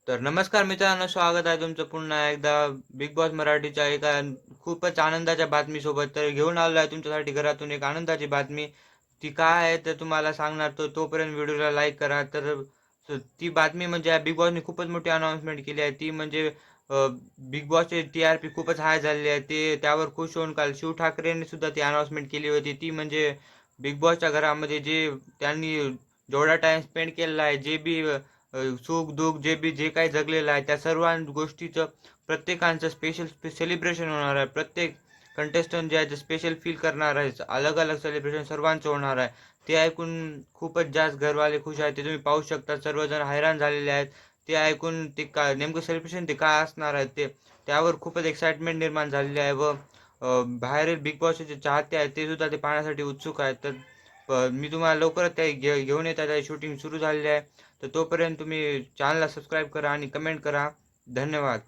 तर नमस्कार मित्रांनो, स्वागत आहे तुमचं पुन्हा एकदा बिग बॉस मराठीच्या एका खूपच आनंदाच्या बातमीसोबत. तर घेऊन आलो आहे तुमच्यासाठी घरातून एक आनंदाची बातमी. ती काय आहे तर तुम्हाला सांगणार, तर तोपर्यंत व्हिडिओला लाईक करा. ती बातमी म्हणजे बिग बॉसने खूपच मोठी अनाउन्समेंट केली आहे. ती म्हणजे बिग बॉसचे TRP खूपच हाय झालेली आहे. ते त्यावर खुश होऊन काल शिव ठाकरेंनी सुद्धा ती अनाउन्समेंट केली होती. ती म्हणजे बिग बॉसच्या घरामध्ये त्यांनी जेवढा टाइम स्पेंड केलेला आहे, सुख-दुःख जे काही जगलेलं आहे, त्या सर्व गोष्टीचं प्रत्येकाचं स्पेशल सेलिब्रेशन होणार आहे. प्रत्येक कंटेस्टंट जे आहे ते स्पेशल फील करणार आहे. अलग-अलग सेलिब्रेशन सर्वांचं होणार आहे. ते ऐकून खूपच जास्त घरवाले खुश आहेत. ते तुम्ही पाहू शकता. सर्वजण हैराण झालेले आहेत. ते ऐकून ते काय नेमकं सेलिब्रेशन ते काय असणार आहे ते. त्यावर खूपच एक्साइटमेंट निर्माण झालेली आहे व बाहेरील बिग बॉसचे जे चाहते आहेत ते सुद्धा ते पाहण्यासाठी उत्सुक आहेत. तर मी तुम्हाला लवकरच ते घेऊन येतात आहे. शूटिंग सुरू झालेली आहे. तर तोपर्यंत तुम्ही चॅनलला सबस्क्राईब करा आणि कमेंट करा. धन्यवाद.